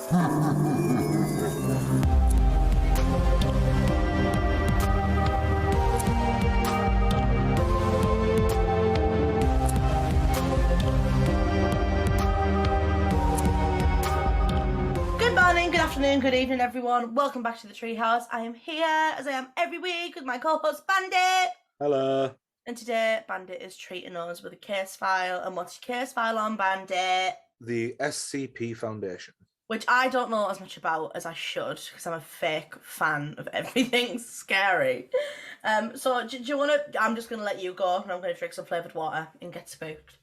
Good morning, good afternoon, good evening, everyone. Welcome back to the Treehouse. I am here, as I am every week, with my co-host Bandit. Hello. And today, Bandit is treating us with a case file. And what's your case file on, Bandit? The SCP Foundation. Which I don't know as much about as I should, because I'm a fake fan of everything scary. So do you want to... I'm just going to let you go, and I'm going to drink some flavoured water and get spooked.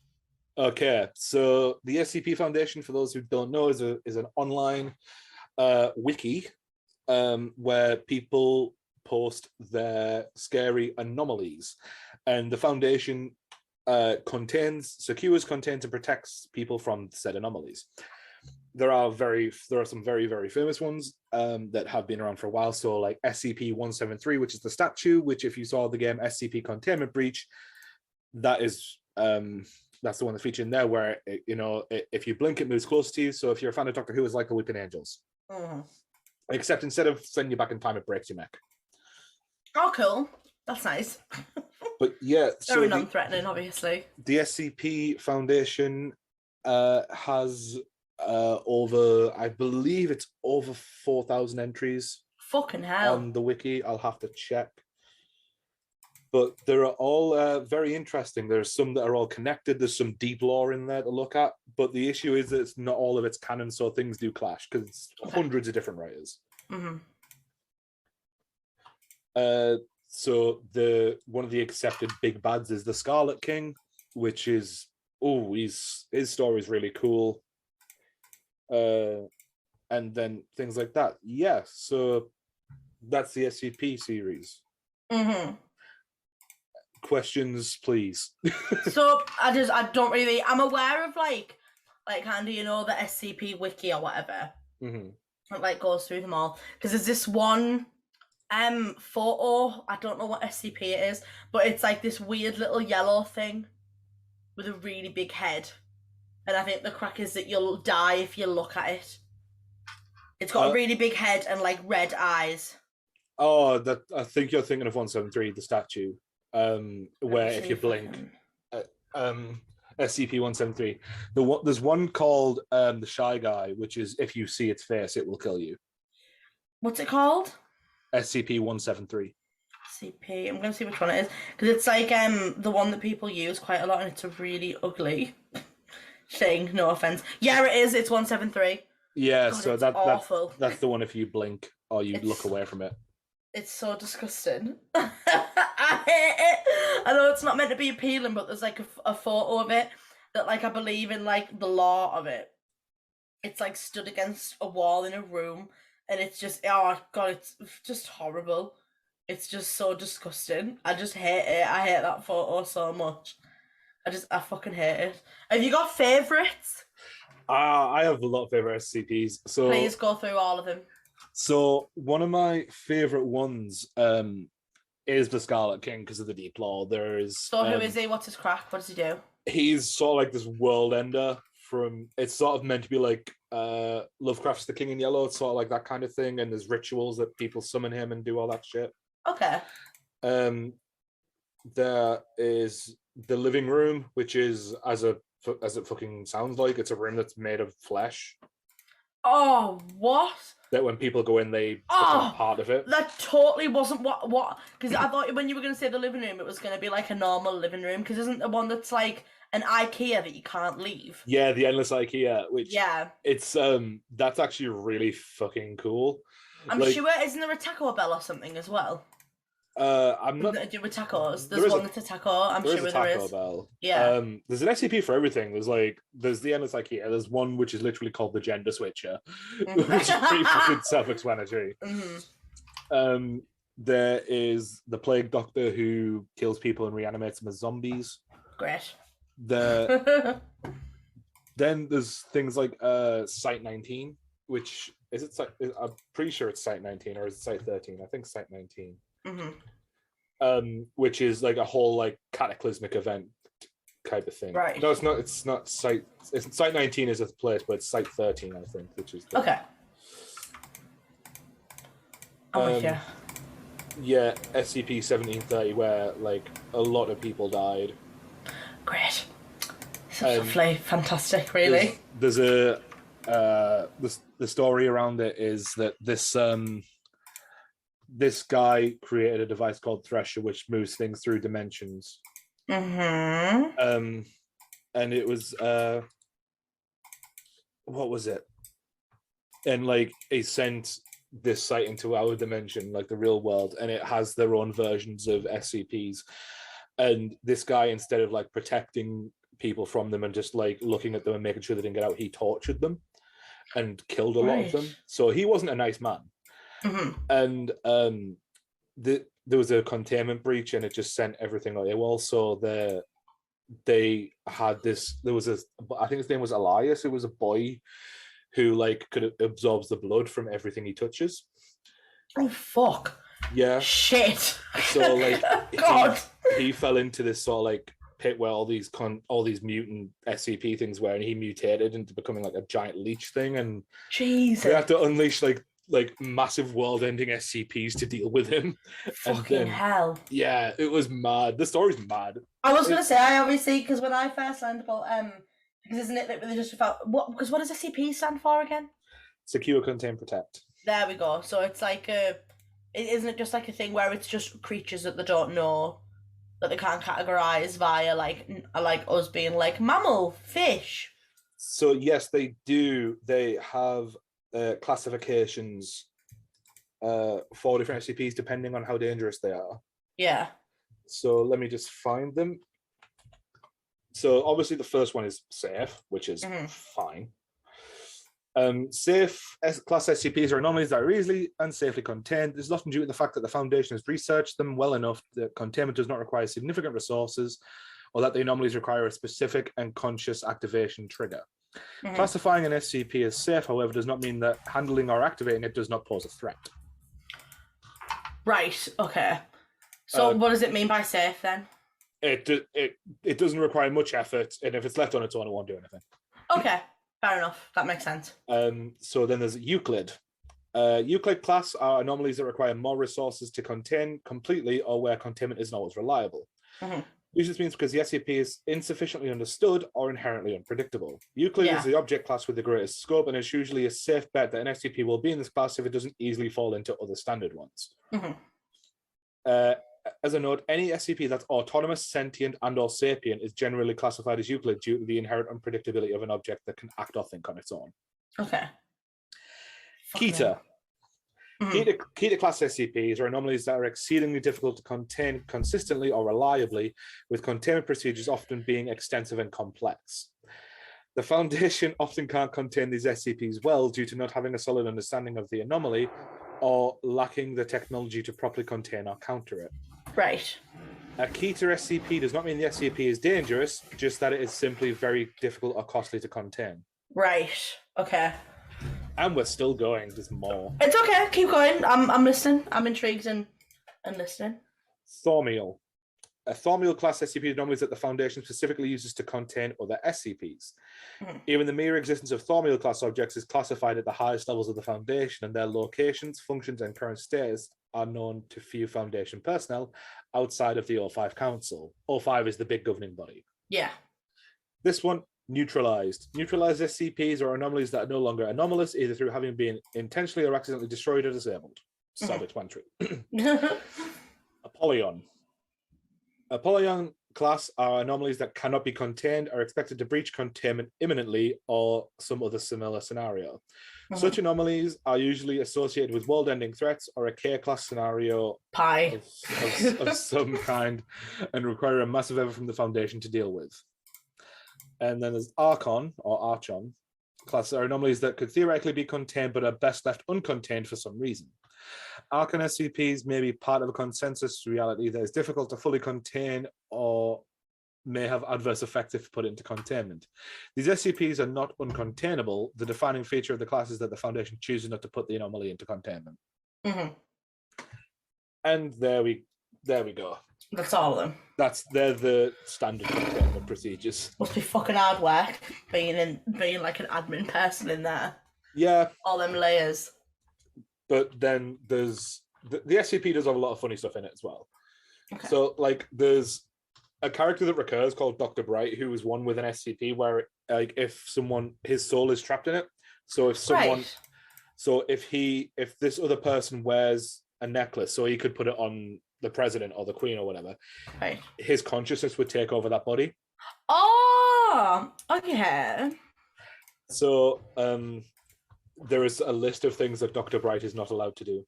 Okay, so the SCP Foundation, for those who don't know, is an online wiki where people post their scary anomalies, and the Foundation secures, contains, and protects people from said anomalies. There are some very, very famous ones that have been around for a while. So like SCP-173, which is the statue, which if you saw the game SCP Containment Breach, that is that's the one that's featured in there, where if you blink, it moves close to you. So if you're a fan of Doctor Who, it's like the Weeping Angels. Except instead of sending you back in time, it breaks your neck. Oh, cool. That's nice. But yeah, very non-threatening, obviously. The SCP Foundation has over, I believe it's over 4,000 entries. Fucking hell. On the wiki. I'll have to check. But they're all very interesting. There's some that are all connected. There's some deep lore in there to look at. But the issue is that it's not all of it's canon, so things do clash because it's hundreds of different writers. So one of the accepted big bads is the Scarlet King, which is his story is really cool. And then things like that. Yeah, so that's the SCP series. Questions, please. So I don't really. I'm aware of like kind of the SCP wiki or whatever. It like goes through them all because there's this one photo. I don't know what SCP it is, but it's like this weird little yellow thing with a really big head, and I think the crack is that you'll die if you look at it. It's got a really big head and like red eyes. Oh, that I think you're thinking of 173, the statue. Where if you blink, SCP-173. There's one called the Shy Guy, which is if you see its face, it will kill you. What's it called? SCP-173. SCP. I'm gonna see which one it is because it's like the one that people use quite a lot, and it's a really ugly thing. No offense. Yeah, it is. It's 173. Yeah, God, so that's the one if you blink or you look away from it. It's so disgusting. I hate it. I know it's not meant to be appealing, but there's like a photo of it that like I believe in like the law of it. It's like stood against a wall in a room, and it's just oh god, it's just horrible. It's just so disgusting. I just hate it. I hate that photo so much. I fucking hate it. Have you got favourites? I have a lot of favourite SCPs. So please go through all of them. So one of my favorite ones is the Scarlet King because of the deep lore. So who is he? What's his crack? What does he do? He's sort of like this world ender from. It's sort of meant to be like Lovecraft's The King in Yellow. It's sort of like that kind of thing, and there's rituals that people summon him and do all that shit. Okay. There is the living room, which is as it fucking sounds like, it's a room that's made of flesh. Oh, what? That when people go in, they become part of it. That totally wasn't what because I thought when you were going to say the living room, it was going to be like a normal living room, because isn't the one that's like an IKEA that you can't leave? Yeah, the endless IKEA, which it's that's actually really fucking cool. I'm sure, isn't there a Taco Bell or something as well? I'm not. Do with tacos. There's one that's a taco. I'm sure there is. Taco Bell. Yeah. There's an SCP for everything. There's the endless IKEA. There's one which is literally called the Gender Switcher, which is pretty fucking self-explanatory. There is the Plague Doctor who kills people and reanimates them as zombies. Great. Then there's things like Site 19, which is it? I'm pretty sure it's Site 19, or is it Site 13? I think Site 19. Which is like a whole like cataclysmic event type of thing. Right. No, it's not. It's not site. It's site 19 is a place, but it's site 13, I think, which is okay. I'm with you. Yeah, SCP-1730, where like a lot of people died. Great. So lovely, fantastic, really. There's a the story around it is that this guy created a device called Thresher, which moves things through dimensions. Mm-hmm. And it was what was it? And like he sent this site into our dimension, like the real world, and it has their own versions of SCPs. And this guy, instead of like protecting people from them and just like looking at them and making sure they didn't get out, he tortured them and killed a lot of them. So he wasn't a nice man. Mm-hmm. And there was a containment breach, and it just sent everything out AWOL. So they had this. There was I think his name was Elias. It was a boy who like could absorb the blood from everything he touches. Oh fuck! Yeah. Shit. So like, God, he fell into this sort of like pit where all these mutant SCP things were, and he mutated into becoming like a giant leech thing, and Jesus, they had to unleash like massive world-ending SCPs to deal with him. Fucking hell. Yeah, it was mad. The story's mad. I was gonna say, I obviously, because when I first learned about because isn't it that they just about what? Because what does SCP stand for again? Secure, Contain, Protect. There we go. So it's like isn't it just like a thing where it's just creatures that they don't know, that they can't categorize via like us being like mammal, fish. So yes, they do. They have classifications for different SCPs depending on how dangerous they are. Yeah. So let me just find them. So obviously the first one is safe, which is fine. Safe class SCPs are anomalies that are easily and safely contained. This is often due to the fact that the Foundation has researched them well enough that containment does not require significant resources, or that the anomalies require a specific and conscious activation trigger. Classifying an SCP as safe, however, does not mean that handling or activating it does not pose a threat. Right, okay. So what does it mean by safe then? It doesn't require much effort, and if it's left on its own, it won't do anything. Okay, fair enough. That makes sense. So then there's Euclid. Euclid class are anomalies that require more resources to contain completely, or where containment isn't always reliable. This just means because the SCP is insufficiently understood or inherently unpredictable. Euclid is the object class with the greatest scope, and it's usually a safe bet that an SCP will be in this class if it doesn't easily fall into other standard ones. As a note, any SCP that's autonomous, sentient, and/or sapient is generally classified as Euclid due to the inherent unpredictability of an object that can act or think on its own. Okay. Keter. Keter class SCPs are anomalies that are exceedingly difficult to contain consistently or reliably, with containment procedures often being extensive and complex. The Foundation often can't contain these SCPs well due to not having a solid understanding of the anomaly or lacking the technology to properly contain or counter it. Right. A Keter SCP does not mean the SCP is dangerous, just that it is simply very difficult or costly to contain. Right. Okay. And we're still going. There's more. It's okay. Keep going. I'm listening. I'm intrigued and listening. Thaumiel. A Thaumiel class SCP anomalies that the Foundation specifically uses to contain other SCPs. Even the mere existence of Thaumiel class objects is classified at the highest levels of the Foundation, and their locations, functions, and current status are known to few Foundation personnel outside of the O5 Council. O5 is the big governing body. Yeah. This one, neutralized. Neutralized SCPs are anomalies that are no longer anomalous, either through having been intentionally or accidentally destroyed or disabled. Self-explanatory. Apollyon. Apollyon class are anomalies that cannot be contained, are expected to breach containment imminently, or some other similar scenario. Such anomalies are usually associated with world-ending threats or a K-class scenario of some kind, and require a massive effort from the Foundation to deal with. And then there's Archon, or Archon. Classes are anomalies that could theoretically be contained, but are best left uncontained for some reason. Archon SCPs may be part of a consensus reality that is difficult to fully contain, or may have adverse effects if put into containment. These SCPs are not uncontainable. The defining feature of the class is that the Foundation chooses not to put the anomaly into containment. And there we go. That's all of them. They're the standard containment procedures. Must be fucking hard work being like an admin person in there. Yeah. All them layers. But then there's the SCP does have a lot of funny stuff in it as well. Okay. So like there's a character that recurs called Dr. Bright, who is one with an SCP where like if his soul is trapped in it. So if someone Right. so if this other person wears a necklace, so he could put it on the president or the queen or whatever, Right. his consciousness would take over that body. Oh, okay. So there is a list of things that Dr. Bright is not allowed to do.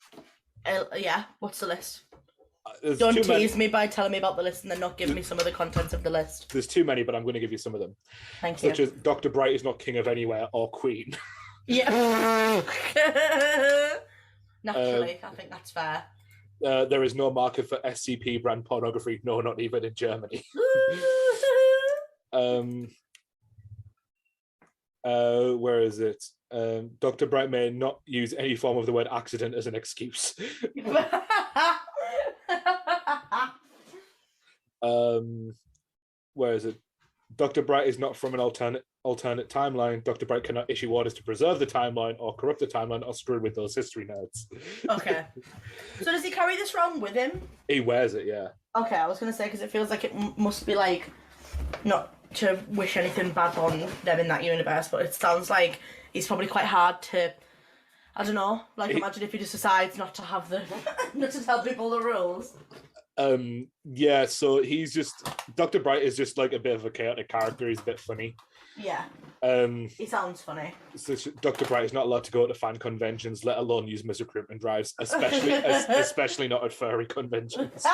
Yeah, what's the list? There's Don't tease me by telling me about the list and then not give me some of the contents of the list. There's too many, but I'm going to give you some of them. Thank you. Such as Dr. Bright is not king of anywhere or queen. Yeah. Naturally, I think that's fair. There is no market for SCP brand pornography. No, not even in Germany. Where is it? Dr. Bright may not use any form of the word accident as an excuse. Where is it? Dr. Bright is not from an alternate timeline. Dr. Bright cannot issue orders to preserve the timeline or corrupt the timeline or screw with those history nerds. Okay. So does he carry this around with him? He wears it, yeah. Okay, I was going to say, because it feels like it must be like, not to wish anything bad on them in that universe, but it sounds like he's probably quite hard to, I don't know, like imagine if he just decides not to have not to tell people the rules. Yeah, so he's just Dr. Bright is just like a bit of a chaotic character. He's a bit funny. Yeah. He sounds funny. So Dr. Bright is not allowed to go to fan conventions, let alone use him as recruitment drives, especially not at furry conventions.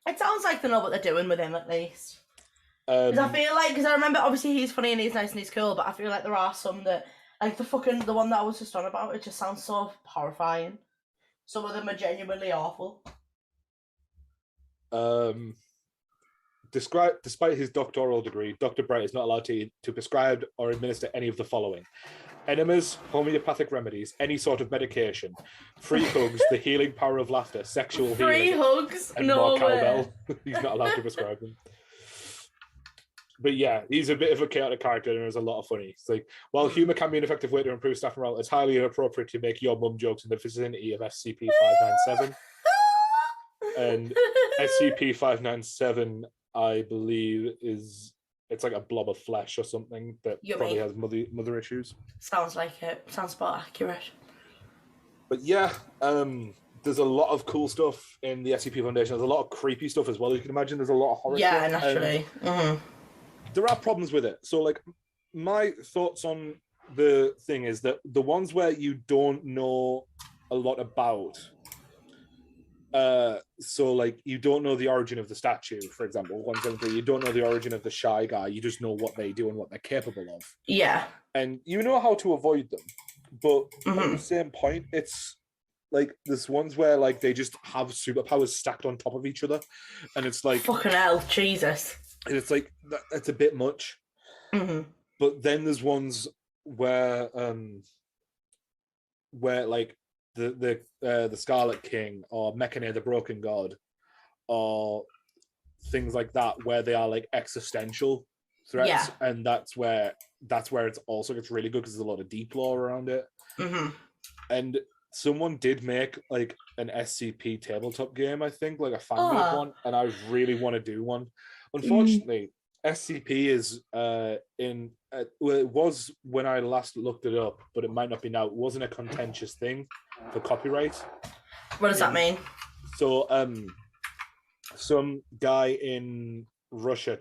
It sounds like they know what they're doing with him at least. Because I feel like, because I remember obviously he's funny and he's nice and he's cool, but I feel like there are some that, like the one that I was just on about, it just sounds so horrifying. Some of them are genuinely awful. Despite his doctoral degree, Dr. Bright is not allowed to prescribe or administer any of the following: enemas, homeopathic remedies, any sort of medication, free hugs, the healing power of laughter, sexual free healing, hugs, and no more way. cowbell. He's not allowed to prescribe them. But yeah, he's a bit of a chaotic character and there's a lot of funny. It's like, while humour can be an effective way to improve staff morale, it's highly inappropriate to make your mum jokes in the vicinity of SCP-597. And SCP-597, I believe, it's like a blob of flesh or something that probably has mother issues. Sounds like it. Sounds about accurate. But yeah, there's a lot of cool stuff in the SCP Foundation. There's a lot of creepy stuff as well. You can imagine there's a lot of horror stuff. Yeah, naturally. There are problems with it. So, like, my thoughts on the thing is that the ones where you don't know a lot about, so like you don't know the origin of the statue, for example, 173, you don't know the origin of the shy guy, you just know what they do and what they're capable of. Yeah. And you know how to avoid them. But at the same point, it's like there's ones where like they just have superpowers stacked on top of each other. And it's like, fucking hell, Jesus. And it's like that's a bit much. But then there's ones where like the Scarlet King or Mechane the Broken God or things like that, where they are like existential threats, and that's where it's also gets really good because there's a lot of deep lore around it. And someone did make like an SCP tabletop game, I think, like a fan-made one, and I really want to do one. Unfortunately, SCP is well, it was when I last looked it up, but it might not be now. It wasn't a contentious thing for copyright. What does that mean? So, some guy in Russia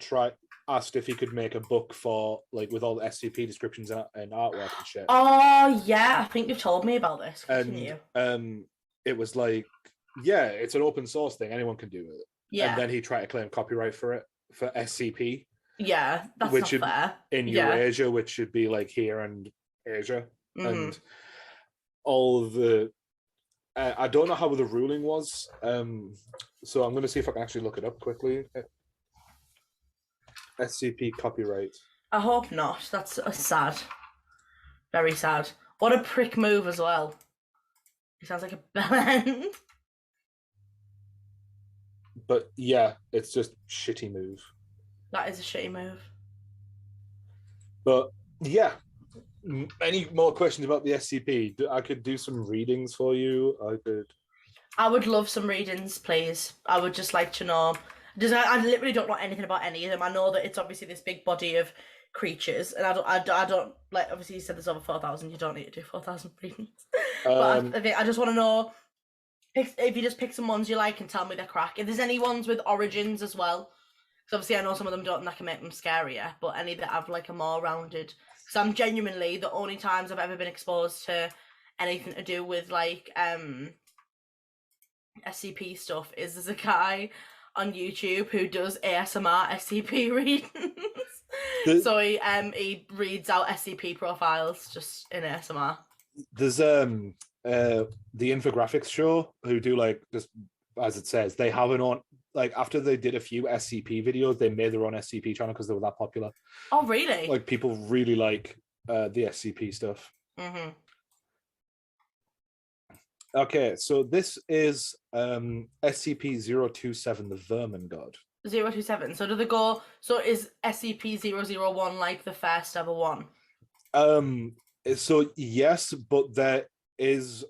asked if he could make a book for like with all the SCP descriptions and artwork and shit. Oh yeah, I think you've told me about this. Continue. And it was like, yeah, it's an open source thing; anyone can do it. Yeah. And then he tried to claim copyright for it for SCP. Yeah, that's which not fair. In Eurasia, which should be like here and Asia, and all the. I don't know how the ruling was, so I'm going to see if I can actually look it up quickly. SCP copyright. I hope not. That's sad. Very sad. What a prick move as well. It sounds like a bellend. But yeah, it's just shitty move. That is a shitty move. But yeah, any more questions about the SCP? I could do some readings for you. I would love some readings, please. I would just like to know. I literally don't know anything about any of them. I know that it's obviously this big body of creatures, and I don't like. Obviously, you said there's over 4,000. You don't need to do 4,000 readings. But I just want to know if you just pick some ones you like and tell me they're crack. If there's any ones with origins as well, because obviously I know some of them don't, and that can make them scarier. But any that have like a more rounded. Because I'm genuinely the only times I've ever been exposed to anything to do with like SCP stuff is there's a guy on YouTube who does ASMR SCP readings. So he reads out SCP profiles just in ASMR. There's the infographics show who do like, just as it says, they have an on, like after they did a few SCP videos, they made their own SCP channel because they were that popular. Oh really? Like people really like the SCP stuff. Mm-hmm. Okay, so this is SCP-027, the Vermin God. 027. So do they go? So is SCP-001 like the first ever one? So yes, but there's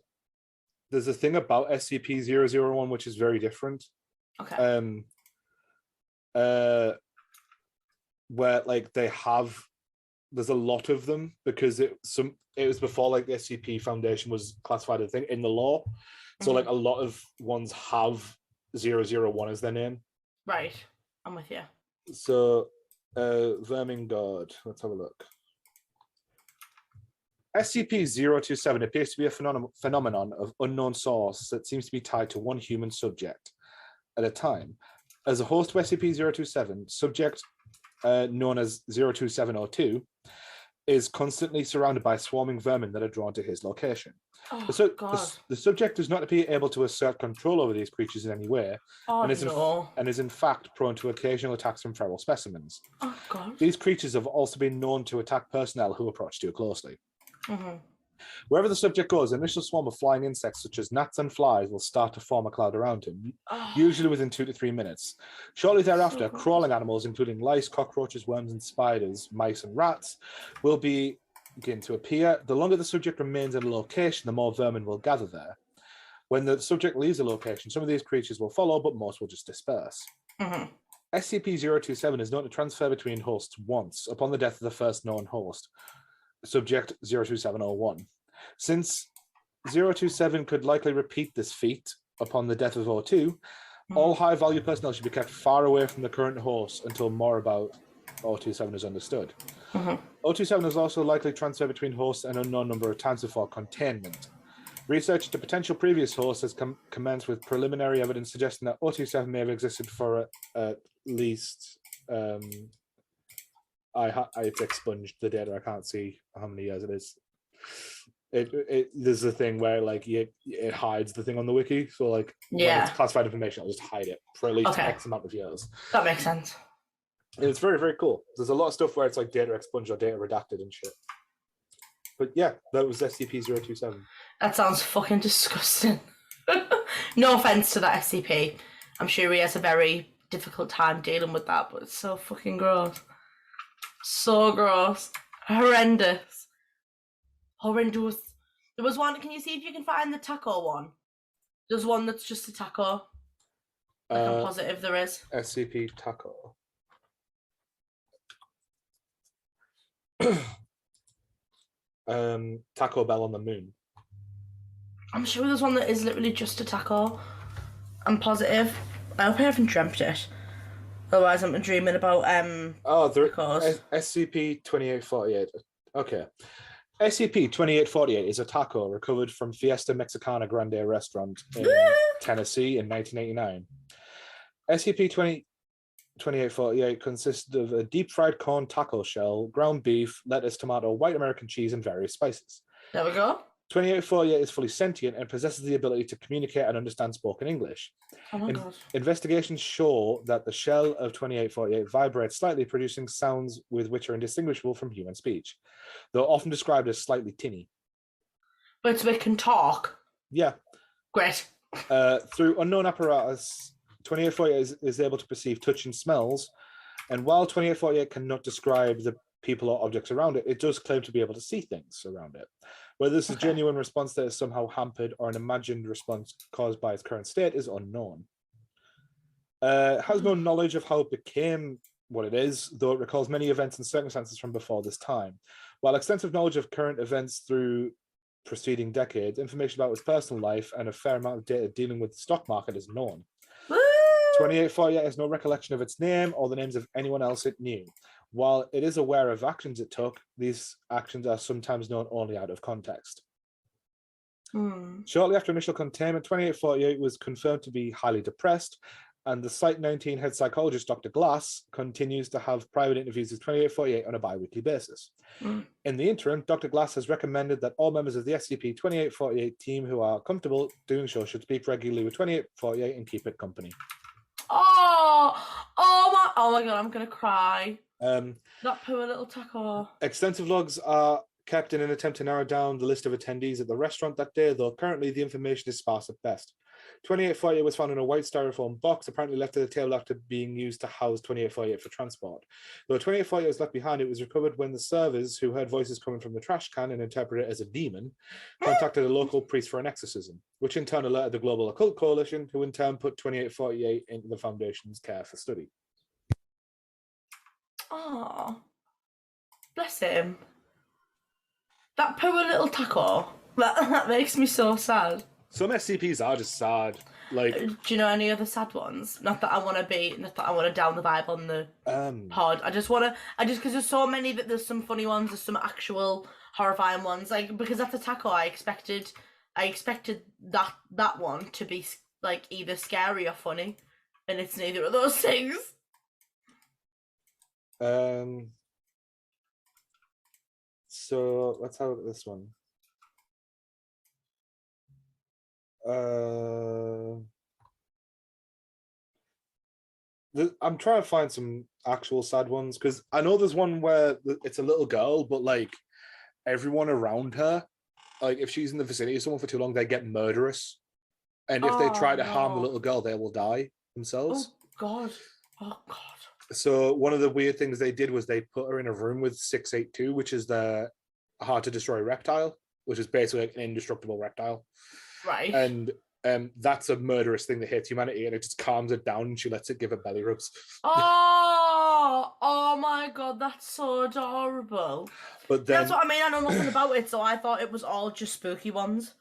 a thing about SCP-001 which is very different. Okay. Where like there's a lot of them because it was before like the SCP Foundation was classified as a thing in the law. So like a lot of ones have 001 as their name. Right. I'm with you. So Vermin God, let's have a look. SCP-027 appears to be a phenomenon of unknown source that seems to be tied to one human subject at a time. As a host to SCP-027, subject known as 02702 is constantly surrounded by swarming vermin that are drawn to his location. Oh, the subject does not appear able to assert control over these creatures in any way, and is in fact prone to occasional attacks from feral specimens. Oh, God. These creatures have also been known to attack personnel who approach too closely. Mm-hmm. Wherever the subject goes, an initial swarm of flying insects such as gnats and flies will start to form a cloud around him, usually within 2 to 3 minutes. Shortly thereafter, crawling animals, including lice, cockroaches, worms, and spiders, mice, and rats, will begin to appear. The longer the subject remains at a location, the more vermin will gather there. When the subject leaves a location, some of these creatures will follow, but most will just disperse. Mm-hmm. SCP-027 is known to transfer between hosts once, upon the death of the first known host, subject 02701. Since 027 could likely repeat this feat upon the death of O2, all high-value personnel should be kept far away from the current host until more about O27 is understood. O27 is also likely transferred between hosts an unknown number of times before containment. Research into potential previous hosts has commenced with preliminary evidence suggesting that O27 may have existed for at least... I've expunged the data. I can't see how many years it is. There's a thing where like it hides the thing on the wiki, so like when it's classified information, I'll just hide it for at least X amount of years. That makes sense. It's very, very cool. There's a lot of stuff where it's like data expunged or data redacted and shit. But yeah, that was SCP-027. That sounds fucking disgusting. No offense to that SCP. I'm sure he has a very difficult time dealing with that, but it's so fucking gross. So gross. Horrendous. There was one, can you see if you can find the taco one? There's one that's just a taco. Like I'm positive there is. SCP taco. Taco Bell on the moon. I'm sure there's one that is literally just a taco. I'm positive. I hope I haven't dreamt it. Otherwise, I'm dreaming about SCP-2848. Okay. SCP-2848 is a taco recovered from Fiesta Mexicana Grande restaurant in Tennessee in 1989. SCP-2848 consisted of a deep-fried corn taco shell, ground beef, lettuce, tomato, white American cheese, and various spices. There we go. 2848 is fully sentient and possesses the ability to communicate and understand spoken English. Oh my God. Investigations show that the shell of 2848 vibrates slightly, producing sounds with which are indistinguishable from human speech, though often described as slightly tinny. But it can talk. Yeah. Great. Through unknown apparatus, 2848 is able to perceive touch and smells. And while 2848 cannot describe the people or objects around it, it does claim to be able to see things around it. Whether this is a genuine response that is somehow hampered or an imagined response caused by its current state is unknown. It has no knowledge of how it became what it is, though it recalls many events and circumstances from before this time. While extensive knowledge of current events through preceding decades, information about its personal life, and a fair amount of data dealing with the stock market is known. 2848 has no recollection of its name or the names of anyone else it knew. While it is aware of actions it took, these actions are sometimes known only out of context. Shortly after initial containment, 2848 was confirmed to be highly depressed, and the Site 19 head psychologist, Dr. Glass, continues to have private interviews with 2848 on a bi-weekly basis. In the interim, Dr. Glass has recommended that all members of the SCP-2848 team who are comfortable doing so should speak regularly with 2848 and keep it company. Oh my God, I'm going to cry. That poor little taco. Extensive logs are kept in an attempt to narrow down the list of attendees at the restaurant that day, though currently the information is sparse at best. 2848 was found in a white styrofoam box, apparently left at the table after being used to house 2848 for transport. Though 2848 was left behind, it was recovered when the servers, who heard voices coming from the trash can and interpreted it as a demon, contacted a local priest for an exorcism, which in turn alerted the Global Occult Coalition, who in turn put 2848 into the Foundation's care for study. Oh, bless him. That poor little taco. That makes me so sad. Some SCPs are just sad. Like, do you know any other sad ones? Not that I want to down the vibe on the pod. I just because there's so many that there's some funny ones, there's some actual horrifying ones. Like, because that's a taco, I expected that one to be like either scary or funny, and it's neither of those things. So let's have a look at this one. I'm trying to find some actual sad ones, because I know there's one where it's a little girl, but like everyone around her, like if she's in the vicinity of someone for too long, they get murderous, and if they try to harm the little girl, they will die themselves. Oh God. So one of the weird things they did was they put her in a room with 682, which is the hard to destroy reptile, which is basically like an indestructible reptile. Right. And that's a murderous thing that hits humanity, and it just calms it down, and she lets it give it belly rubs. Oh my God, that's so adorable. But then, that's what I mean. I know nothing about it, so I thought it was all just spooky ones.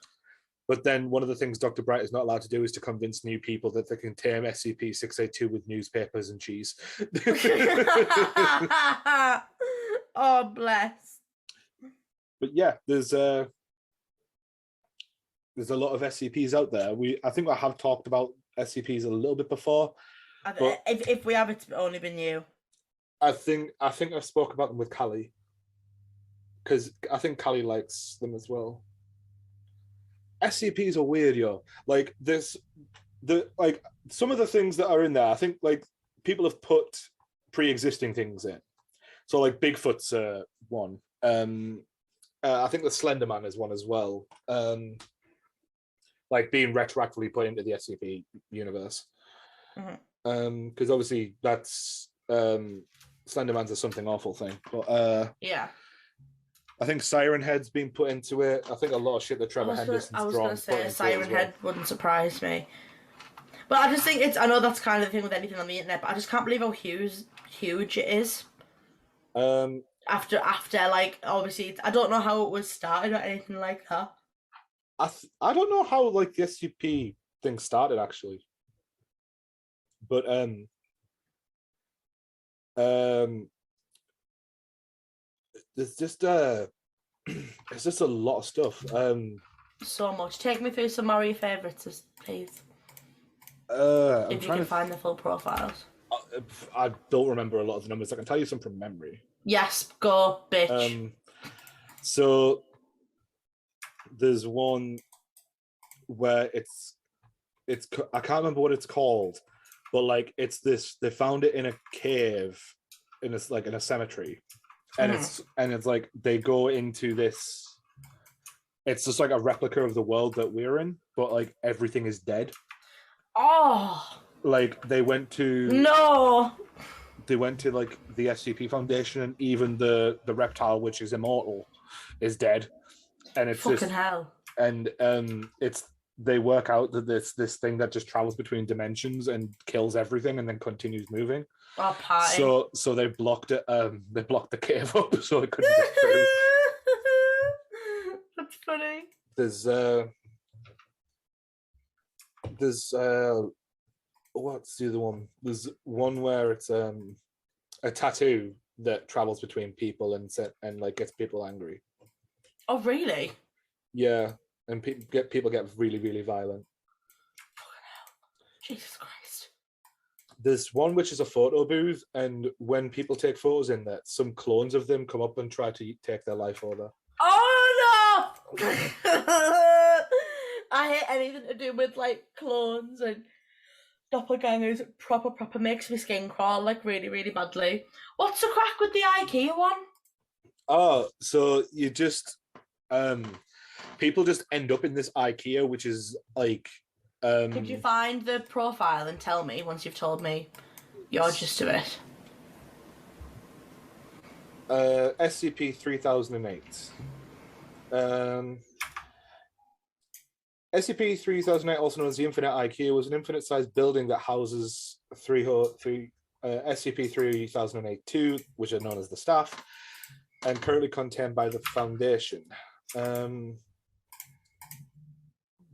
But then one of the things Dr. Bright is not allowed to do is to convince new people that they can tame SCP-682 with newspapers and cheese. Oh, bless. But yeah, there's a lot of SCPs out there. I think I have talked about SCPs a little bit before. If we have, it's only been you. I think I've spoke about them with Callie, because I think Callie likes them as well. SCPs are weird, yo. Like some of the things that are in there, I think like people have put pre-existing things in. So like Bigfoot's one. I think the Slender Man is one as well. Like being retroactively put into the SCP universe. Because obviously that's Slender Man's a something awful thing. But yeah. I think Siren Head's been put into it. I think a lot of shit that Trevor Henderson's drawn. I was going to say Siren Head wouldn't surprise me. But I just think I know that's kind of the thing with anything on the internet, but I just can't believe how huge it is. After like, obviously, I don't know how it was started or anything like that. I don't know how like the SCP thing started actually. But there's just it's just a lot of stuff. So much. Take me through some more of your favourites, please. If you can find the full profiles. I don't remember a lot of the numbers. I can tell you some from memory. Yes, go, bitch. So there's one where it's I can't remember what it's called, but like it's this. They found it in a cave, in a cemetery. And it's like they go into this It's just like a replica of the world that we're in, but like everything is dead. Oh. Like they went to like the SCP Foundation, and even the reptile, which is immortal, is dead. And it's fucking hell. And they work out that this thing that just travels between dimensions and kills everything and then continues moving. Oh, party. So they blocked it. They blocked the cave up so it couldn't get through. That's funny. There's what's the other one? There's one where it's a tattoo that travels between people and like gets people angry. Oh, really? Yeah, and people get really, really violent. Jesus Christ. There's one which is a photo booth, and when people take photos in that, some clones of them come up and try to take their life over. Oh no! I hate anything to do with like clones and doppelgangers. Proper makes my skin crawl like really, really badly. What's the crack with the IKEA one? Oh, so you just people just end up in this IKEA, which is like Could you find the profile and tell me once you've told me your gist of it? SCP-3008. SCP-3008, also known as the Infinite IKEA, was an infinite-sized building that houses SCP-3008-2, which are known as the staff, and currently contained by the Foundation.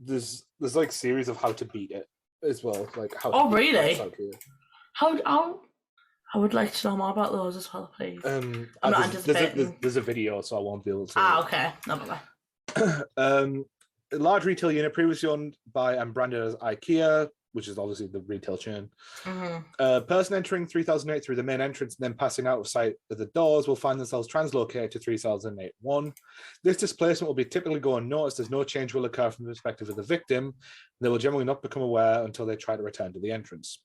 There's like series of how to beat it as well, like how. Oh, really? How? I would like to know more about those as well, please. I'm not anticipating. There's a video, so I won't be able to. Okay, no bother. A large retail unit previously owned by and branded as IKEA, which is obviously the retail chain. A person entering 3008 through the main entrance and then passing out of sight at the doors will find themselves translocated to 3008-1. This displacement will be typically go unnoticed as no change will occur from the perspective of the victim. They will generally not become aware until they try to return to the entrance.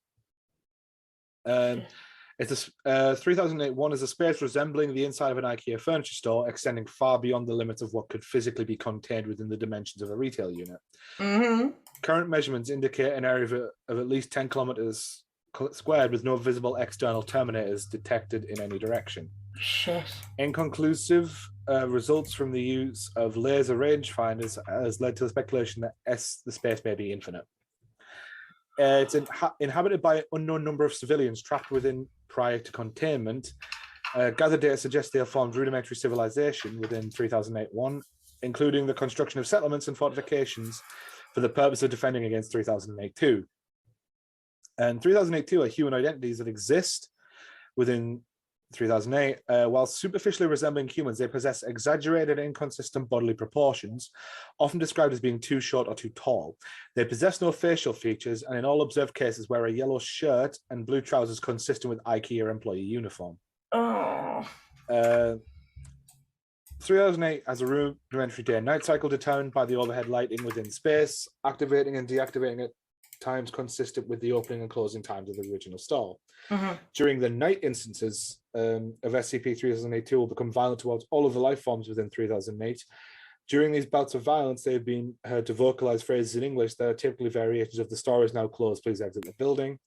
It's 3008-1 is a space resembling the inside of an IKEA furniture store, extending far beyond the limits of what could physically be contained within the dimensions of a retail unit. Current measurements indicate an area of at least 10 kilometers squared with no visible external terminators detected in any direction. Shit. Inconclusive results from the use of laser rangefinders has led to the speculation that the space may be infinite. It's inhabited by an unknown number of civilians trapped within prior to containment. Gathered data suggests they have formed rudimentary civilization within 3008-1, including the construction of settlements and fortifications for the purpose of defending against 3008-2. And 3008-2 are humanoid entities that exist within 3008. While superficially resembling humans, they possess exaggerated, inconsistent bodily proportions, often described as being too short or too tall. They possess no facial features, and in all observed cases, wear a yellow shirt and blue trousers consistent with IKEA employee uniform. 3008 has a rudimentary day and night cycle determined by the overhead lighting within space, activating and deactivating at times consistent with the opening and closing times of the original store. During the night instances of SCP-3008-2 will become violent towards all of the life forms within 3008. During these bouts of violence, they've been heard to vocalize phrases in English that are typically variations of "the store is now closed, please exit the building."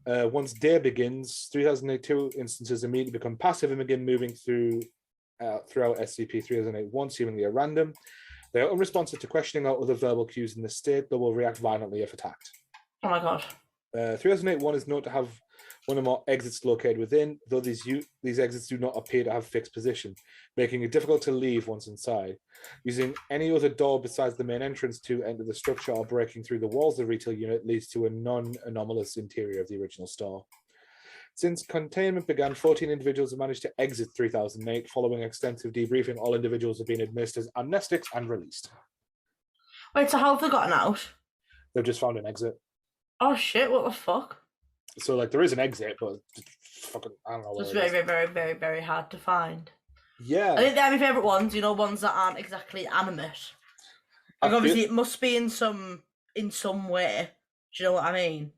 Once day begins, 3008-2 instances immediately become passive and begin moving throughout SCP-3008-1, seemingly at random. They are unresponsive to questioning or other verbal cues in the state, but will react violently if attacked. Oh my god. 3008-1 is known to have one or more exits located within, though these exits do not appear to have fixed position, making it difficult to leave once inside. Using any other door besides the main entrance to enter the structure or breaking through the walls of the retail unit leads to a non-anomalous interior of the original store. Since containment began, 14 individuals have managed to exit 3008. Following extensive debriefing, all individuals have been administered amnestics and released. Wait, so how have they gotten out? They've just found an exit. Oh shit, what the fuck? So like there is an exit, but fucking I don't know. So it's very, very, very, very hard to find. Yeah. I think they're my favourite ones, you know, ones that aren't exactly animate. Like obviously it must be in some way. Do you know what I mean?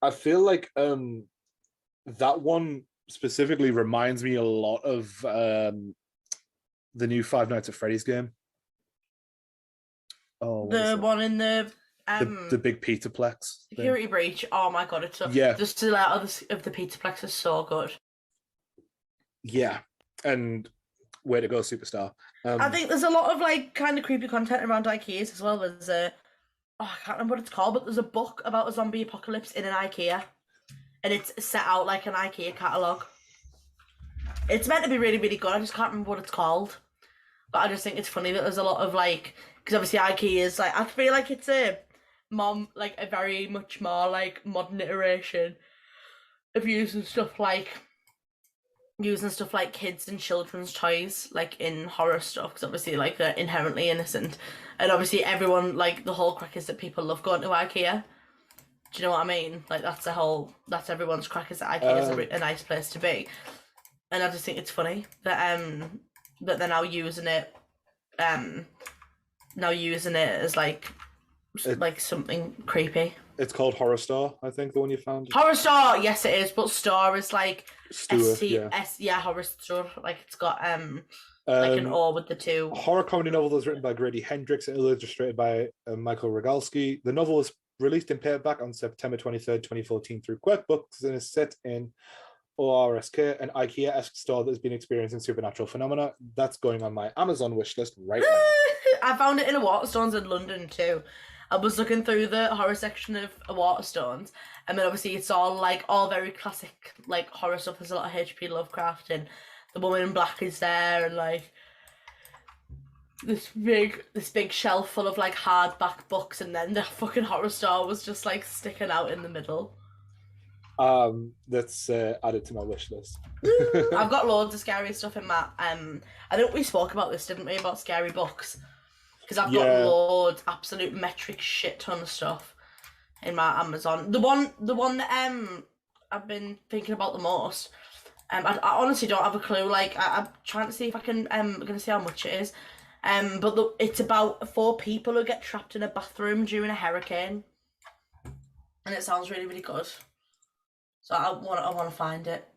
I feel like that one specifically reminds me a lot of the new Five Nights at Freddy's game. the one in the big Peterplex security breach. Oh my god, it's so the silhouette of the Peterplex is so good. Yeah, and way to go, Superstar. I think there's a lot of like kind of creepy content around IKEAs as well. There's I can't remember what it's called, but there's a book about a zombie apocalypse in an IKEA, and it's set out like an IKEA catalogue. It's meant to be really, really good. I just can't remember what it's called, but I just think it's funny that there's a lot of like, because obviously IKEA is like, I feel like it's a very much more like modern iteration of using stuff like kids and children's toys like in horror stuff, because obviously like they're inherently innocent, and obviously everyone, like the whole crack is that people love going to IKEA. Do you know what I mean? Like that's everyone's crack, is that IKEA is a nice place to be, and I just think it's funny that they're now using it as like something creepy. It's called Horror Store, I think, the one you found. Horror Store, yes it is, but store is like Horror Store. Like it's got like an O with the two. A horror comedy novel that was written by Grady Hendrix and illustrated by Michael Rogalski. The novel was released in paperback on September 23rd, 2014 through Quirk Books, and is set in ORSK, an IKEA-esque store that has been experiencing supernatural phenomena. That's going on my Amazon wishlist right now. I found it in a Waterstones in London too. I was looking through the horror section of Waterstones, and then obviously it's all very classic like horror stuff. There's a lot of H.P. Lovecraft, and The Woman in Black is there, and like this big shelf full of like hardback books, and then the fucking Horror Store was just like sticking out in the middle. That's added to my wish list. I've got loads of scary stuff in my I think we spoke about this, didn't we, about scary books? Because I've got loads, absolute metric shit ton of stuff in my Amazon. The one that I've been thinking about the most, I honestly don't have a clue. Like I'm trying to see if I can gonna see how much it is. But it's about 4 people who get trapped in a bathroom during a hurricane, and it sounds really, really good. So I want to find it.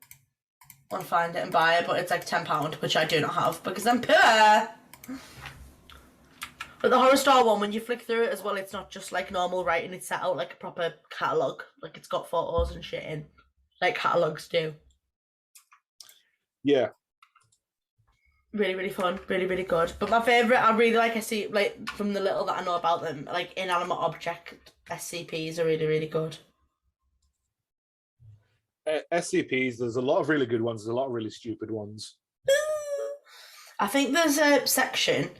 And buy it, but it's like £10, which I do not have because I'm poor. But the Horror Store one, when you flick through it as well, it's not just like normal writing. It's set out like a proper catalogue. Like it's got photos and shit in, like catalogues do. Yeah. Really, really fun. Really, really good. But my favourite, I really like, I see, like, from the little that I know about them, like inanimate object SCPs are really, really good. SCPs, there's a lot of really good ones. There's a lot of really stupid ones. I think there's a section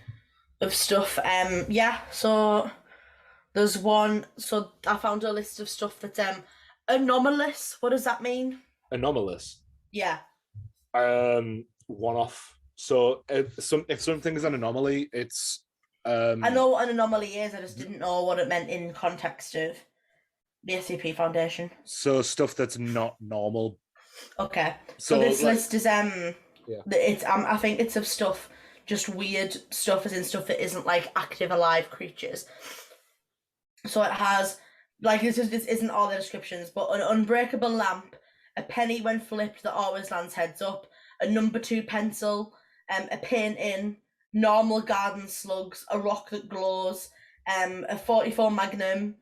of stuff. So there's one. So I found a list of stuff that's anomalous. What does that mean? Anomalous. Yeah. One-off. So if something is an anomaly, it's. I know what an anomaly is. I just didn't know what it meant in context of the SCP Foundation. So stuff that's not normal. Okay. So this list is it's I think it's of stuff, just weird stuff, as in stuff that isn't like active alive creatures. So it has like this isn't all the descriptions, but an unbreakable lamp, a penny when flipped that always lands heads up, a number 2 pencil, a painting, normal garden slugs, a rock that glows, a 44 Magnum,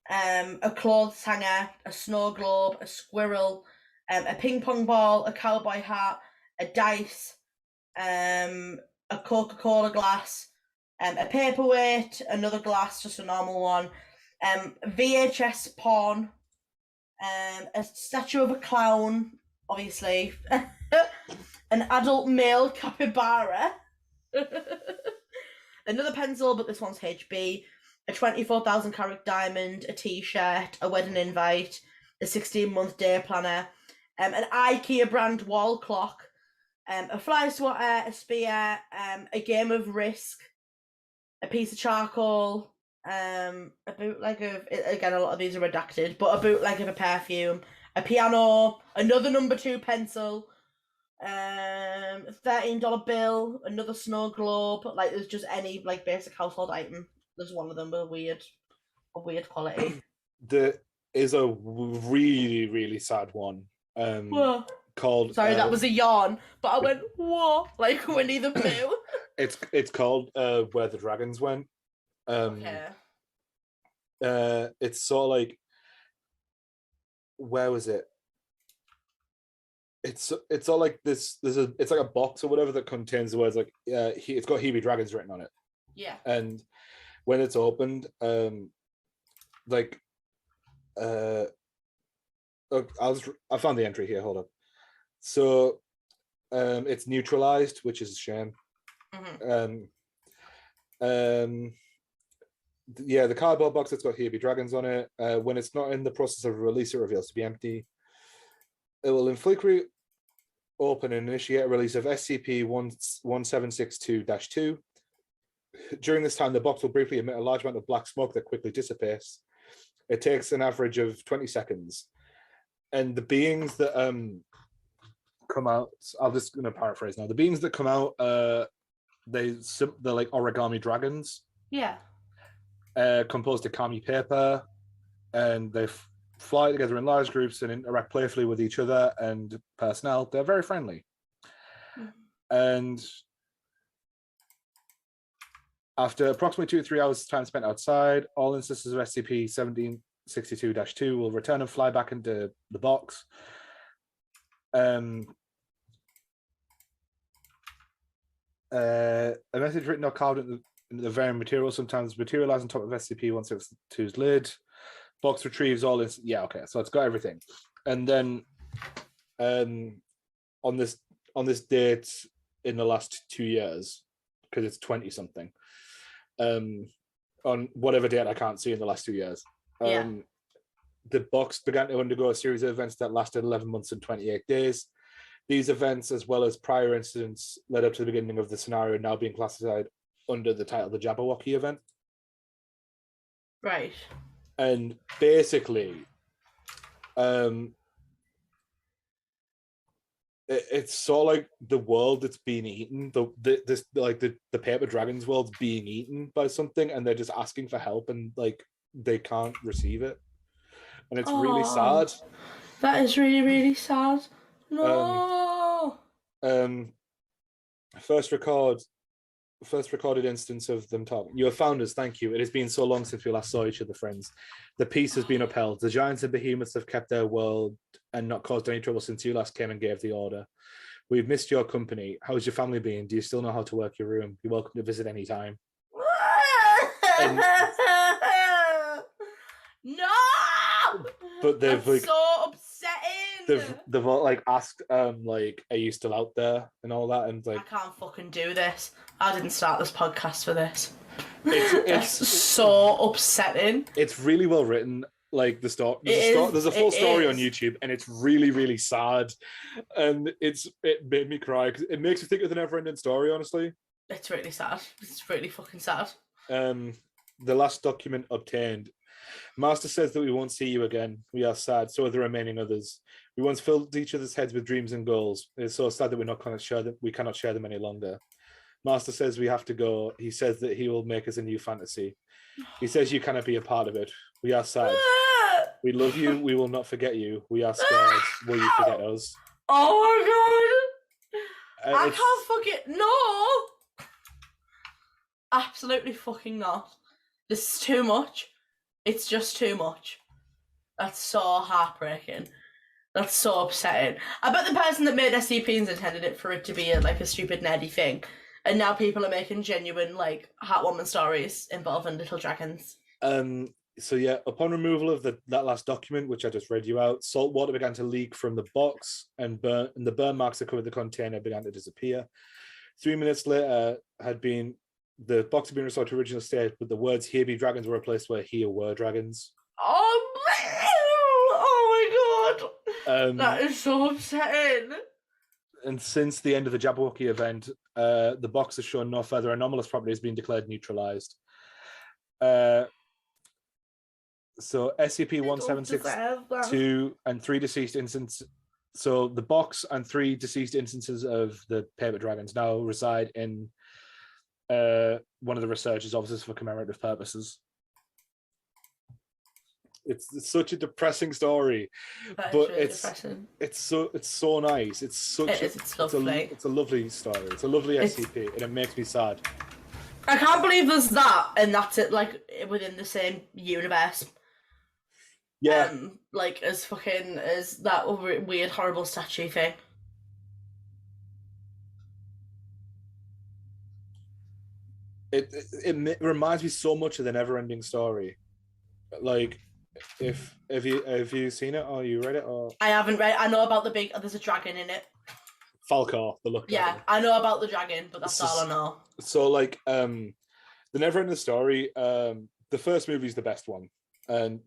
a clothes hanger, a snow globe, a squirrel, a ping pong ball, a cowboy hat, a dice, a Coca-Cola glass, a paperweight, another glass, just a normal one, VHS porn, a statue of a clown, obviously, an adult male capybara, another pencil, but this one's HB, a 24,000 carat diamond, a t-shirt, a wedding invite, a 16-month day planner, an IKEA brand wall clock, a fly swatter, a spear, a game of Risk, a piece of charcoal, a bootleg of, again, a lot of these are redacted, but a bootleg of a perfume, a piano, another number 2 pencil, a $13 bill, another snow globe. Like there's just any like basic household item. There's one of them with a weird quality. There is a really, really sad one. Called. Sorry, that was a yawn, but I went whoa, like Winnie the Pooh. It's called Where the Dragons Went. Okay. It's sort of like, where was it? It's all like this. It's like a box or whatever that contains the words like it's got Hebe Dragons written on it. Yeah. And when it's opened, I found the entry here. Hold up. So, it's neutralized, which is a shame. Yeah, the cardboard box that's got Hebe Dragons on it. When it's not in the process of release, it reveals to be empty. It will inflict open and initiate a release of SCP-1762-2. During this time, the box will briefly emit a large amount of black smoke that quickly dissipates. It takes an average of 20 seconds. And the beings that come out, I'm just going to paraphrase now. The beings that come out, they're like origami dragons. Yeah. Composed of kami paper, and they fly together in large groups and interact playfully with each other and personnel. They're very friendly. And after approximately 2 to 3 hours time spent outside, all instances of SCP-1762-2 will return and fly back into the box. A message written or carved into the varying material sometimes materialize on top of SCP-162's lid. Box retrieves all this. Yeah, okay, so it's got everything. And then on this date in the last 2 years, because it's 20 something, on whatever date I can't see in the last 2 years, the box began to undergo a series of events that lasted 11 months and 28 days. These events, as well as prior incidents, led up to the beginning of the scenario now being classified under the title the Jabberwocky event. Right. And basically, it's sort of like the world that's being eaten. The paper dragons world's being eaten by something, and they're just asking for help, and like they can't receive it, and it's really sad. That is really, really sad. No. First recorded instance of them talking. You have found us, thank you. It has been so long since we last saw each other, friends. The peace has been upheld. The giants and behemoths have kept their world and not caused any trouble since you last came and gave the order. We've missed your company. How's your family been? Do you still know how to work your room? You're welcome to visit anytime. No! But they've That's so upsetting. They've all like asked like, are you still out there and all that, and like, I can't fucking do this. I didn't start this podcast for this. It's so upsetting. It's really well written. Like there's a full story on YouTube, and it's really, really sad, and it made me cry because it makes you think of the never-ending story. Honestly, it's really sad. It's really fucking sad. The last document obtained. Master says that we won't see you again. We are sad. So are the remaining others. We once filled each other's heads with dreams and goals. It's so sad that we cannot share them any longer. Master says we have to go. He says that he will make us a new fantasy. He says you cannot be a part of it. We are sad. We love you. We will not forget you. We are scared. Will you forget us? Oh my god! I can't fucking no. Absolutely fucking not. This is too much. It's just too much. That's so heartbreaking. That's so upsetting. I bet the person that made SCPs intended it for it to be a stupid nerdy thing, and now people are making genuine like heartwarming stories involving little dragons. So yeah, upon removal of that last document, which I just read you out, salt water began to leak from the box, and the burn marks that covered the container began to disappear. 3 minutes later, the box had been restored to original state, but the words "Here be dragons" were replaced where "Here were dragons." Oh my god! That is so upsetting. And since the end of the Jabberwocky event, the box has shown no further anomalous properties being declared neutralized. So SCP-1762 and 3 deceased instances. So the box and 3 deceased instances of the paper dragons now reside in one of the researchers' offices for commemorative purposes. It's such a depressing story, but really it's so nice. It's lovely. It's a lovely story. It's a lovely SCP, and it makes me sad. I can't believe there's that, and that's it, like, within the same universe. Yeah. Like, as that weird, horrible statue thing. It reminds me so much of the Never-Ending Story. Like, if have you seen it or you read it or? I haven't read. I know about there's a dragon in it. Falkor, the Luck Dragon. Yeah, I know about the dragon, but that's all I know. So like the Never-Ending Story, the first movie is the best one, and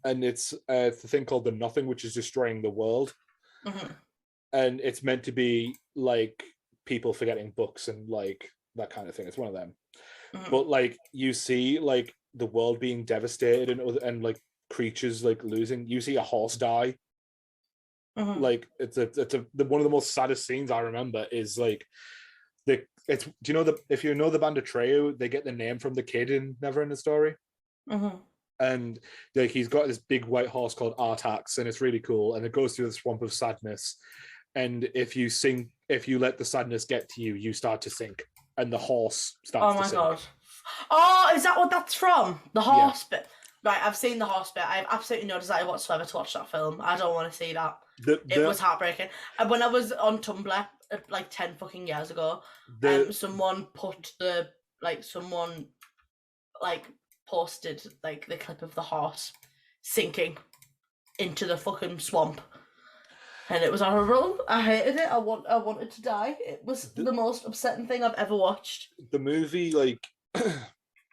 it's the thing called the Nothing, which is destroying the world, and it's meant to be like people forgetting books and like that kind of thing. It's one of them, but like you see like the world being devastated and like creatures like losing. You see a horse die. Like it's one of the most saddest scenes I remember is like do you know if you know the Bandit Treehouse, they get the name from the kid in Never-Ending Story, and like he's got this big white horse called Artax, and it's really cool, and it goes through the swamp of sadness, and if you let the sadness get to you, you start to sink, and the horse starts to sink. Oh my god! Oh, is that what that's from? The horse bit. Right, I've seen the horse bit. I have absolutely no desire whatsoever to watch that film. I don't want to see that. It was heartbreaking. And when I was on Tumblr like 10 fucking years ago, someone posted like the clip of the horse sinking into the fucking swamp. And it was horrible. I hated it. I wanted to die. It was the most upsetting thing I've ever watched. The movie, like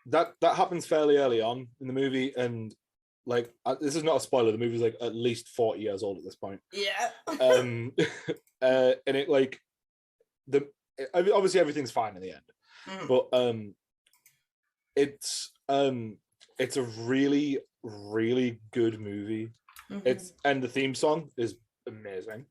that happens fairly early on in the movie, and like this is not a spoiler. The movie's like at least 40 years old at this point. Yeah. And it like obviously everything's fine in the end, but it's a really really good movie. And the theme song is amazing.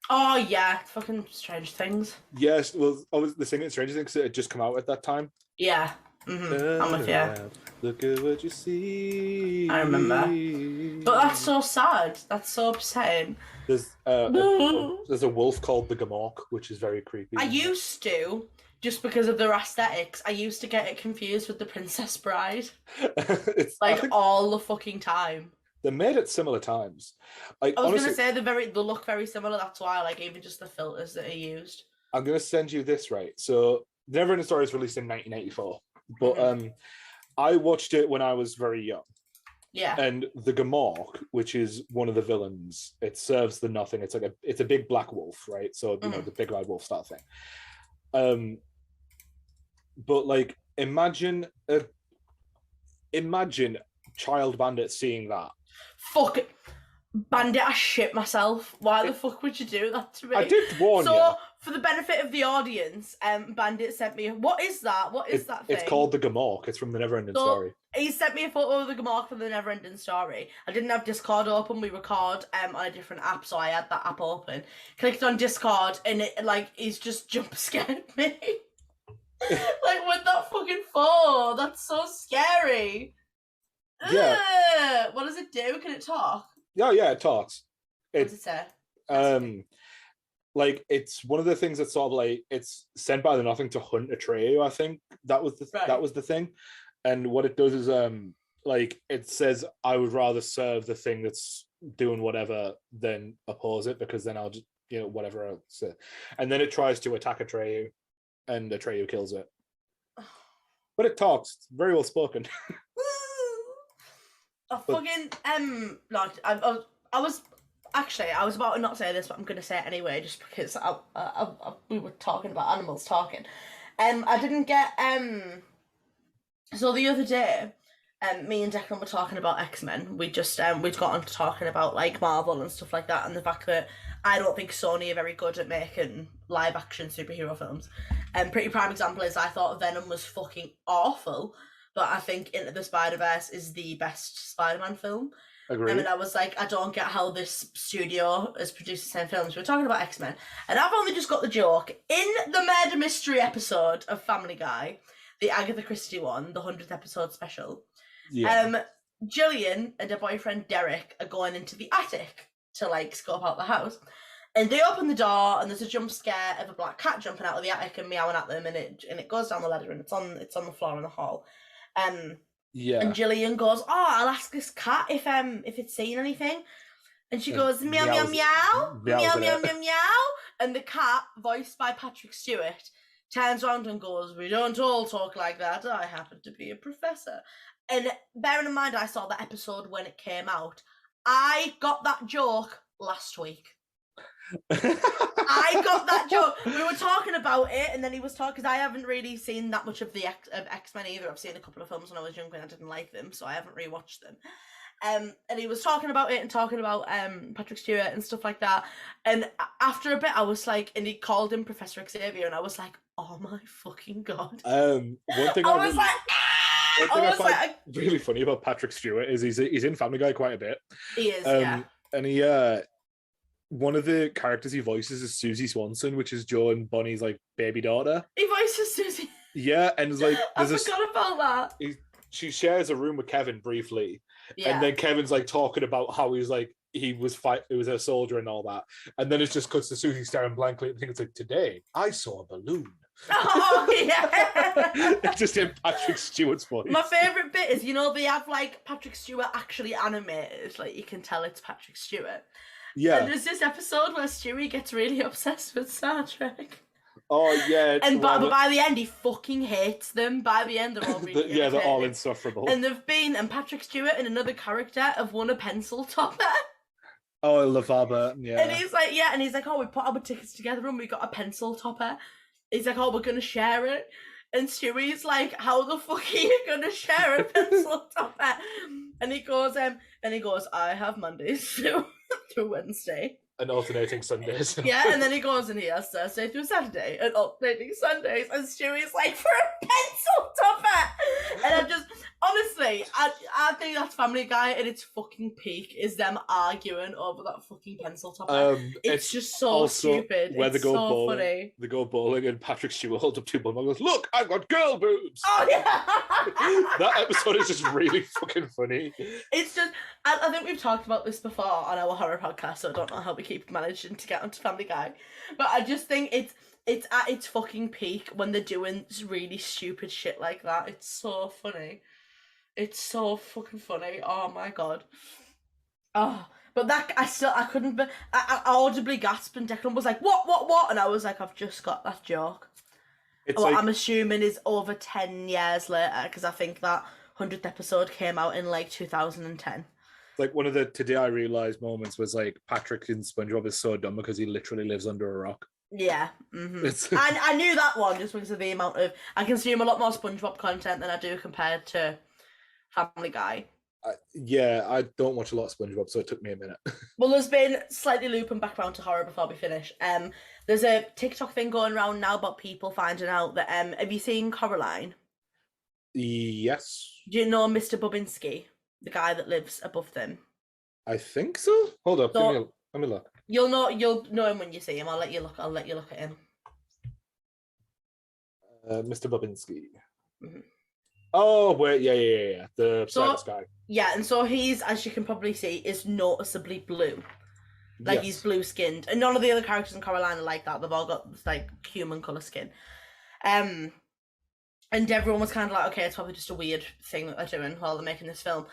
Oh yeah, fucking Stranger Things. Yes, well, the singing Stranger Things it had just come out at that time. Yeah. I'm with you. Look at what you see. I remember. But that's so sad. That's so upsetting. There's a wolf called the Gamork, which is very creepy. I used to, just because of their aesthetics, I used to get it confused with the Princess Bride. All the fucking time. They're made at similar times. I was gonna say they look very similar. That's why, like, even just the filters that are used. I'm gonna send you this, right? So, The Never-Ending Story was released in 1984, but I watched it when I was very young. Yeah. And the Gamork, which is one of the villains, it serves the Nothing. It's like it's a big black wolf, right? So you know the big white wolf style thing. But like imagine Child Bandit seeing that. Fuck it. Bandit, I shit myself. Why the fuck would you do that to me? I did warn you. So, for the benefit of the audience, Bandit sent me... What is that? What is that thing? It's called the Gamork. It's from the Never-Ending Story. He sent me a photo of the Gamork from the Never-Ending Story. I didn't have Discord open. We record on a different app, so I had that app open. Clicked on Discord, and it, like, he's just jump scared me. Like, with that fucking phone. That's so scary. Yeah. Ugh. What does it do? Can it talk? Yeah, it talks. What does it say? Like it's one of the things that's sort of like it's sent by the Nothing to hunt a Treehouse. I think that was the thing, and what it does is like it says I would rather serve the thing that's doing whatever than oppose it, because then I'll just whatever I'll say. And then it tries to attack a Treehouse, and the Treehouse kills it. But it talks. It's very well spoken. I was about to not say this, but I'm going to say it anyway, just because we were talking about animals talking. I didn't get, so the other day, me and Declan were talking about X-Men. We'd got on to talking about, like, Marvel and stuff like that, and the fact that I don't think Sony are very good at making live-action superhero films. Pretty prime example is I thought Venom was fucking awful, but I think Into the Spider-Verse is the best Spider-Man film. Agreed. And I was like, I don't get how this studio has produced the same films. We're talking about X-Men. And I've only just got the joke. In the murder mystery episode of Family Guy, the Agatha Christie one, the 100th episode special, Gillian and her boyfriend Derek are going into the attic to, like, scope out the house. And they open the door, and there's a jump scare of a black cat jumping out of the attic and meowing at them, and it goes down the ladder, and it's on the floor in the hall. Yeah. And Gillian goes, "Oh, I'll ask this cat if it's seen anything." And she goes, "Meow, meow, meow, meow, meow, meow, meow." And the cat, voiced by Patrick Stewart, turns around and goes, "We don't all talk like that. I happen to be a professor." And bearing in mind, I saw that episode when it came out. I got that joke last week. I got that joke. We were talking about it, and then he was talking, because I haven't really seen that much of the X-Men either. I've seen a couple of films when I was younger and I didn't like them, so I haven't rewatched them. And he was talking about it and talking about Patrick Stewart and stuff like that. And after a bit, I was like, and he called him Professor Xavier, and I was like, oh my fucking God. One thing I was like, I find really funny about Patrick Stewart is he's in Family Guy quite a bit. He is, yeah. And he one of the characters he voices is Susie Swanson, which is Joe and Bonnie's like baby daughter. He voices Susie. Yeah, and it's like I forgot about that. She shares a room with Kevin briefly, yeah. And then Kevin's like talking about how he was a soldier and all that, and then it just cuts to Susie staring blankly and thinks like, "Today I saw a balloon." Oh yeah. Just in Patrick Stewart's voice. My favourite bit is, they have like Patrick Stewart actually animated, like you can tell it's Patrick Stewart. Yeah. And there's this episode where Stewie gets really obsessed with Star Trek. Oh yeah. And but by the end he fucking hates them. By the end they're all really they're all insufferable. And Patrick Stewart and another character have won a pencil topper. Oh, Lavaba, yeah. And he's like, "Oh, we put our tickets together and we got a pencil topper." He's like, "Oh, we're gonna share it." And Stewie's like, "How the fuck are you gonna share a pencil topper?" And he goes, "I have Mondays through Wednesday. And alternating Sundays." Yeah, and then he goes and he has Thursday through Saturday and alternating Sundays. And Stewie's like, "For a pencil topper!" And honestly, I think that's Family Guy at its fucking peak, is them arguing over that fucking pencil topper. It's just so stupid. Where it's so funny. They go bowling and Patrick Stewart holds up two balls and goes, "Look, I've got girl boobs." Oh yeah. That episode is just really fucking funny. It's just, I think we've talked about this before on our horror podcast, so I don't know how we keep managing to get onto Family Guy. But I just think it's at its fucking peak when they're doing really stupid shit like that. It's so funny. It's so fucking funny. Oh my God. Oh, but I couldn't, I audibly gasped and Declan was like, what? And I was like, I've just got that joke. I'm assuming is over 10 years later, because I think that 100th episode came out in like 2010. Like one of the Today I Realised moments was like Patrick in SpongeBob is so dumb because he literally lives under a rock. Yeah. Mm-hmm. I knew that one just because of the amount of, I consume a lot more SpongeBob content than I do compared to Family Guy. I don't watch a lot of SpongeBob, so it took me a minute. Well, there's been, slightly looping back around to horror before we finish. There's a TikTok thing going around now about people finding out that, have you seen Coraline? Yes. Do you know Mr. Bobinski, the guy that lives above them? I think so. Hold up, let me look. You'll know him when you see him. I'll let you look at him. Mr. Bobinski. Mm-hmm. Oh, wait, yeah. The circus guy. Yeah, and so he's, as you can probably see, is noticeably blue. Like, yes. He's blue-skinned. And none of the other characters in Coraline are like that. They've all got, like, human colour skin. And everyone was kind of like, okay, it's probably just a weird thing that they're doing while they're making this film.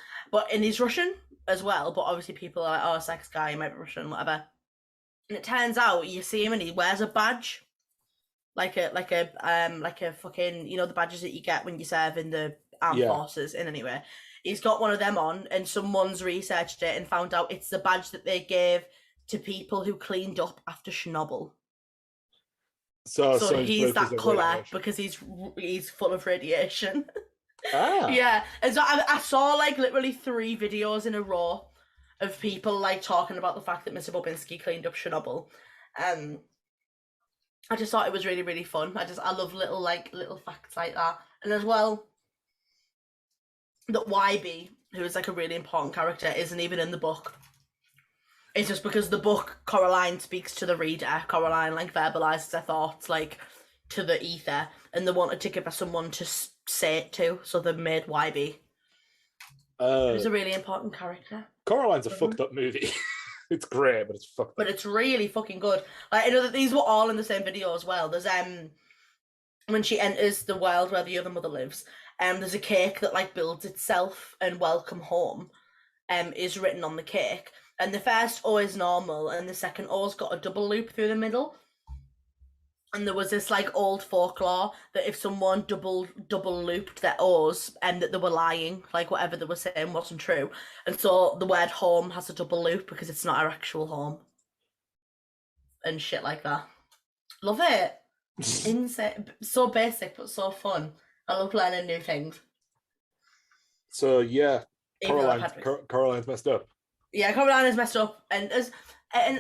And he's Russian as well, but obviously people are like, oh, sex guy, he might be Russian, whatever. And it turns out, you see him and he wears a badge. Like a fucking, the badges that you get when you serve in the armed forces in anywhere. He's got one of them on, and someone's researched it and found out it's the badge that they gave to people who cleaned up after Chernobyl. So he's that colour because he's full of radiation. Ah. Yeah, and so I saw like literally 3 videos in a row of people like talking about the fact that Mr. Bobinski cleaned up Chernobyl. I just thought it was really, really fun. I love little facts like that. And as well, that YB, who is like a really important character, isn't even in the book. It's just because the book, Coraline speaks to the reader. Coraline like verbalizes her thoughts like to the ether, and they wanted to give her someone to say it to, so they made YB. He's a really important character. Coraline's a fucked up movie. It's great, but it's fucked. But it's really fucking good. Like, I know that these were all in the same video as well. There's when she enters the world where the other mother lives, there's a cake that like builds itself, and welcome home is written on the cake. And the first O is normal, and the second O's got a double loop through the middle. And there was this like old folklore that if someone double looped their O's, and that they were lying, like whatever they were saying wasn't true. And so the word home has a double loop because it's not our actual home. And shit like that. Love it. Insane. So basic but so fun. I love learning new things. So yeah, Coraline's messed up. Yeah, Coraline is messed up, and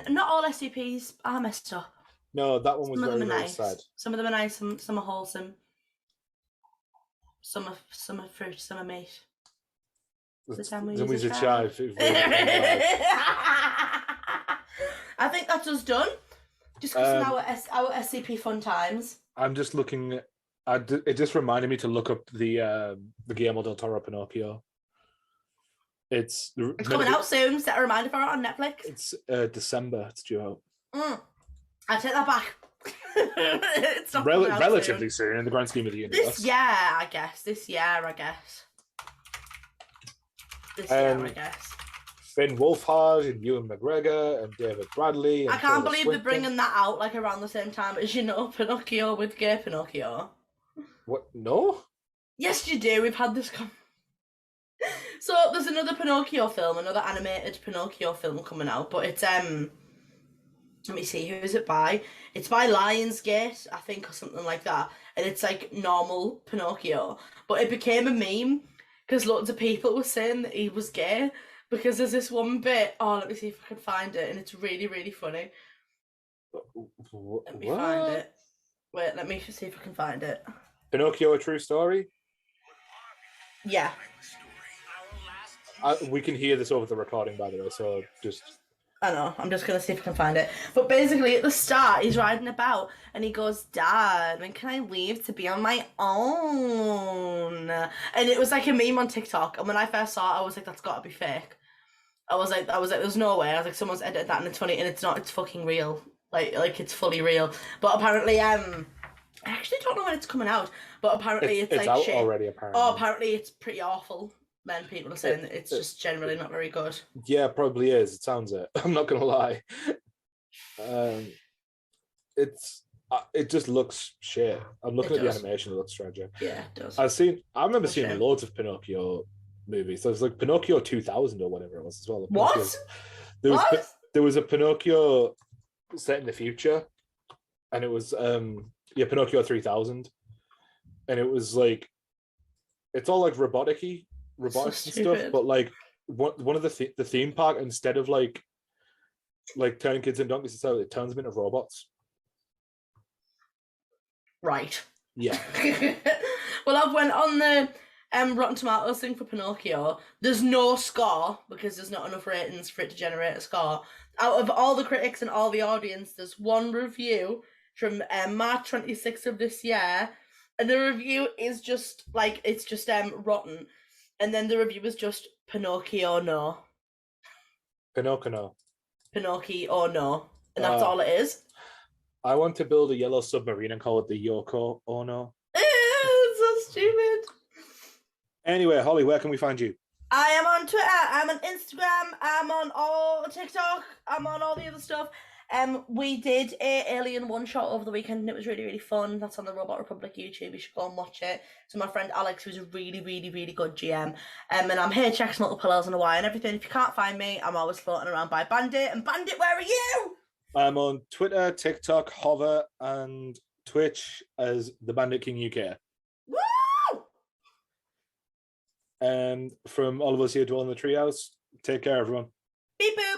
not all SCPs are messed up. No, that one was very nice. sad. Some of them are nice. Some are wholesome. Some are fruit. Some are meat. Then we use a chive. I think that's us done. Just because our SCP fun times. I'm just looking. It just reminded me to look up the Guillermo del Toro Pinocchio. It's coming out soon. Set a reminder for it on Netflix. It's December. It's due out. I take that back. It's not relatively soon in the grand scheme of the universe. This year, I guess. This year, I guess. Finn Wolfhard and Ewan McGregor and David Bradley. And I can't believe they're bringing that out like around the same time as Pinocchio with gay Pinocchio. What? No? Yes, you do. We've had this. So there's another Pinocchio film, another animated Pinocchio film coming out, but it's let me see, who is it by? It's by Lionsgate, I think, or something like that. And it's like normal Pinocchio. But it became a meme because loads of people were saying that he was gay. Because there's this one bit, let me see if I can find it, and it's really, really funny. Let me find it. Wait, let me see if I can find it. Pinocchio, a true story? Yeah. We can hear this over the recording, by the way, so just... I know, I'm just going to see if I can find it. But basically, at the start, he's riding about, and he goes, Dad, when can I leave to be on my own? And it was like a meme on TikTok, and when I first saw it, I was like, that's got to be fake. I was like, there's no way. I was like, someone's edited that and it's funny, and it's not, it's fucking real. Like it's fully real. But apparently, I actually don't know when it's coming out, but apparently it's like out shit. Already, apparently. Oh, apparently it's pretty awful. Then people are saying that it's just generally not very good. Yeah, probably is. It sounds it. I'm not gonna lie. It just looks shit. I'm looking at the animation. It looks tragic. Yeah, it does. I remember seeing loads of Pinocchio movies. So it's like Pinocchio 2000 or whatever it was as well. What? There was a Pinocchio set in the future, and it was Pinocchio 3000, and it was like, it's all like robotics and stuff, but like one of the theme park, instead of like turning kids into donkeys, it turns them into robots. Right. Yeah. Well, I've went on the Rotten Tomatoes thing for Pinocchio. There's no score because there's not enough ratings for it to generate a score. Out of all the critics and all the audience, there's one review from March 26th of this year, and the review is just like, it's just rotten. And then the review is just Pinocchio no. Pinocchio no. And that's all it is. I want to build a yellow submarine and call it the Yoko Ono. It's so stupid. Anyway, Holly, where can we find you? I am on Twitter, I'm on Instagram, I'm on all TikTok, I'm on all the other stuff. We did a Alien one-shot over the weekend, and it was really, really fun. That's on the Robot Republic YouTube. You should go and watch it. So my friend Alex, who's a really, really, really good GM. And I'm here, checks little pillows and a wire and everything. If you can't find me, I'm always floating around by Bandit. And Bandit, where are you? I'm on Twitter, TikTok, Hover, and Twitch as the Bandit King UK. Woo! And from all of us here dwelling in the Treehouse, take care, everyone. Beep boop.